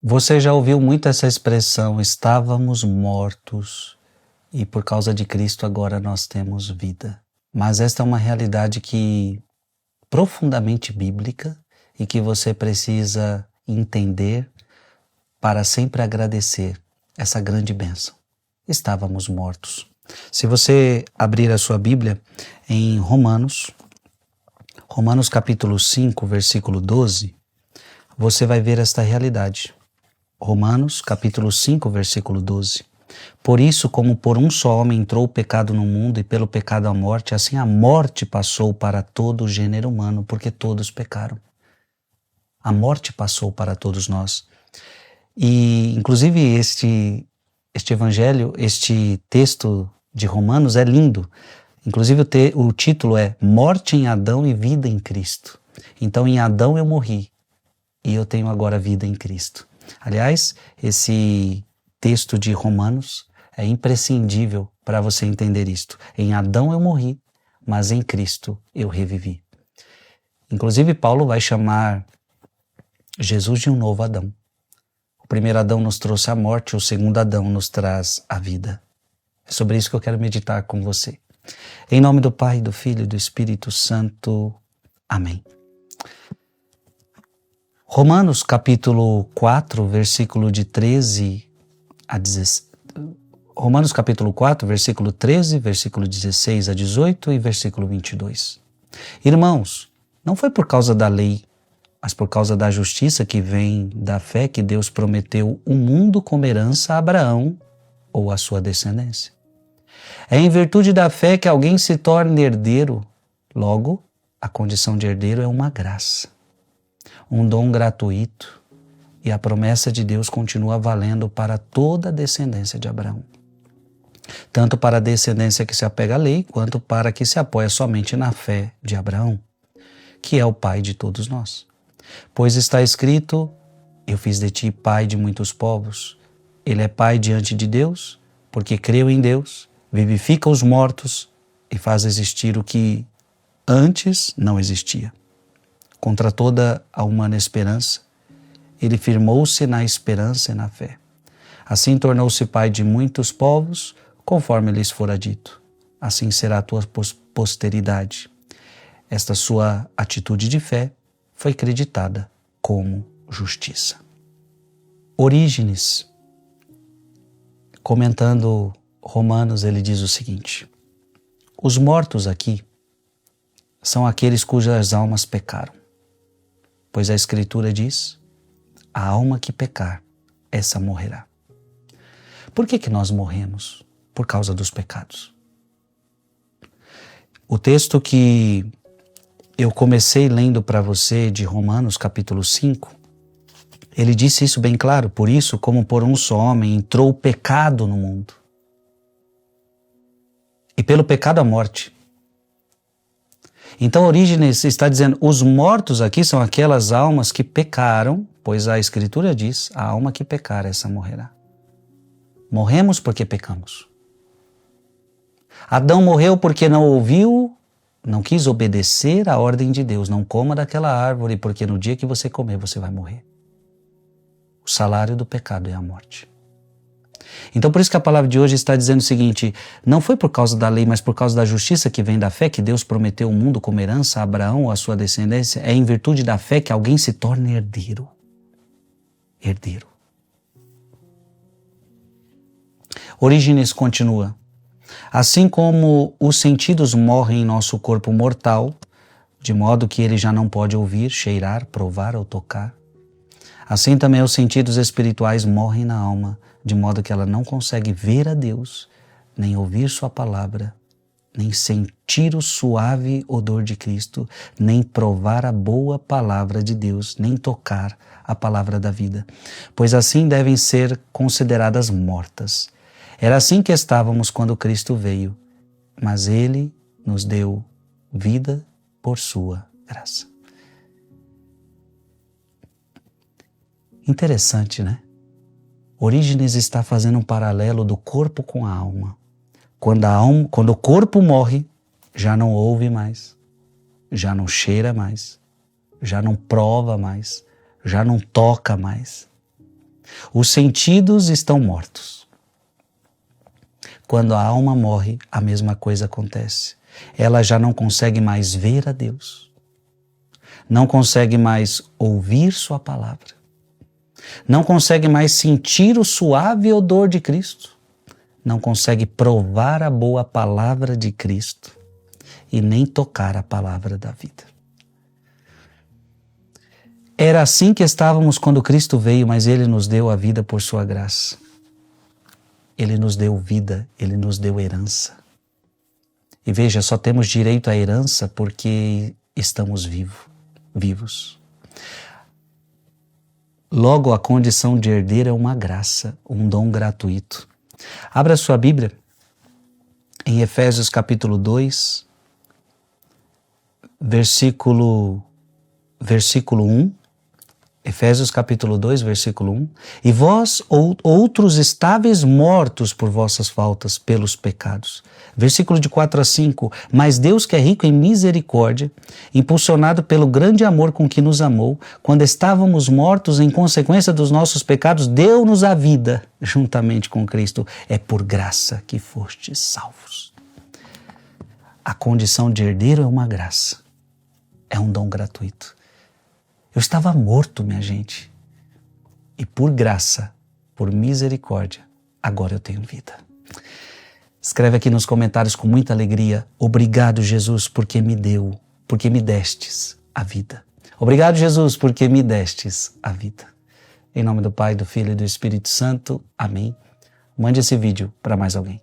Você já ouviu muito essa expressão, estávamos mortos e por causa de Cristo agora nós temos vida. Mas esta é uma realidade profundamente bíblica e que você precisa entender para sempre agradecer essa grande bênção. Estávamos mortos. Se você abrir a sua Bíblia em Romanos capítulo 5, versículo 12, você vai ver esta realidade. Romanos capítulo 5, versículo 12. Por isso, como por um só homem entrou o pecado no mundo e pelo pecado a morte, assim a morte passou para todo o gênero humano, porque todos pecaram. A morte passou para todos nós. E, inclusive, este evangelho, este texto de Romanos é lindo. Inclusive, o título é Morte em Adão e Vida em Cristo. Então, em Adão eu morri e eu tenho agora vida em Cristo. Aliás, esse texto de Romanos é imprescindível para você entender isto. Em Adão eu morri, mas em Cristo eu revivi. Inclusive, Paulo vai chamar Jesus de um novo Adão. O primeiro Adão nos trouxe a morte, o segundo Adão nos traz a vida. É sobre isso que eu quero meditar com você. Em nome do Pai, do Filho e do Espírito Santo. Amém. Romanos capítulo 4, versículo de 13 a 16. Romanos capítulo 4, versículo 13, versículo 16 a 18 e versículo 22. Irmãos, não foi por causa da lei, mas por causa da justiça que vem da fé que Deus prometeu um mundo como herança a Abraão ou a sua descendência. É em virtude da fé que alguém se torna herdeiro. Logo, a condição de herdeiro é uma graça, um dom gratuito, e a promessa de Deus continua valendo para toda a descendência de Abraão. Tanto para a descendência que se apega à lei, quanto para a que se apoia somente na fé de Abraão, que é o pai de todos nós. Pois está escrito, eu fiz de ti pai de muitos povos. Ele é pai diante de Deus, porque creu em Deus, vivifica os mortos e faz existir o que antes não existia. Contra toda a humana esperança, ele firmou-se na esperança e na fé. Assim tornou-se pai de muitos povos, conforme lhes fora dito. Assim será a tua posteridade. Esta sua atitude de fé foi creditada como justiça. Orígenes, comentando Romanos, ele diz o seguinte: os mortos aqui são aqueles cujas almas pecaram. Pois a Escritura diz, a alma que pecar, essa morrerá. Por que nós morremos? Por causa dos pecados. O texto que eu comecei lendo para você de Romanos capítulo 5, ele disse isso bem claro. Por isso, como por um só homem entrou o pecado no mundo. E pelo pecado a morte. Então, Orígenes está dizendo, os mortos aqui são aquelas almas que pecaram, pois a Escritura diz, a alma que pecar, essa morrerá. Morremos porque pecamos. Adão morreu porque não ouviu, não quis obedecer à ordem de Deus. Não coma daquela árvore, porque no dia que você comer, você vai morrer. O salário do pecado é a morte. Então, por isso que a palavra de hoje está dizendo o seguinte, não foi por causa da lei, mas por causa da justiça que vem da fé, que Deus prometeu o mundo como herança a Abraão ou a sua descendência, é em virtude da fé que alguém se torna herdeiro. Herdeiro. Orígenes continua, assim como os sentidos morrem em nosso corpo mortal, de modo que ele já não pode ouvir, cheirar, provar ou tocar, assim também os sentidos espirituais morrem na alma, de modo que ela não consegue ver a Deus, nem ouvir sua palavra, nem sentir o suave odor de Cristo, nem provar a boa palavra de Deus, nem tocar a palavra da vida, pois assim devem ser consideradas mortas. Era assim que estávamos quando Cristo veio, mas Ele nos deu vida por sua graça. Interessante, né? Orígenes está fazendo um paralelo do corpo com a alma. Quando o corpo morre, já não ouve mais, já não cheira mais, já não prova mais, já não toca mais. Os sentidos estão mortos. Quando a alma morre, a mesma coisa acontece. Ela já não consegue mais ver a Deus. Não consegue mais ouvir sua palavra. Não consegue mais sentir o suave odor de Cristo. Não consegue provar a boa palavra de Cristo. E nem tocar a palavra da vida. Era assim que estávamos quando Cristo veio, mas Ele nos deu a vida por sua graça. Ele nos deu vida, Ele nos deu herança. E veja, só temos direito à herança porque estamos vivos. Logo, a condição de herdeiro é uma graça, um dom gratuito. Abra sua Bíblia em Efésios capítulo 2, versículo 1. Efésios capítulo 2, versículo 1. E vós outros estáveis mortos por vossas faltas, pelos pecados. Versículo de 4 a 5. Mas Deus, que é rico em misericórdia, impulsionado pelo grande amor com que nos amou, quando estávamos mortos em consequência dos nossos pecados, deu-nos a vida juntamente com Cristo. É por graça que fostes salvos. A condição de herdeiro é uma graça. É um dom gratuito. Eu estava morto, minha gente. E por graça, por misericórdia, agora eu tenho vida. Escreve aqui nos comentários com muita alegria. Obrigado, Jesus, porque me destes a vida. Obrigado, Jesus, porque me destes a vida. Em nome do Pai, do Filho e do Espírito Santo. Amém. Mande esse vídeo para mais alguém.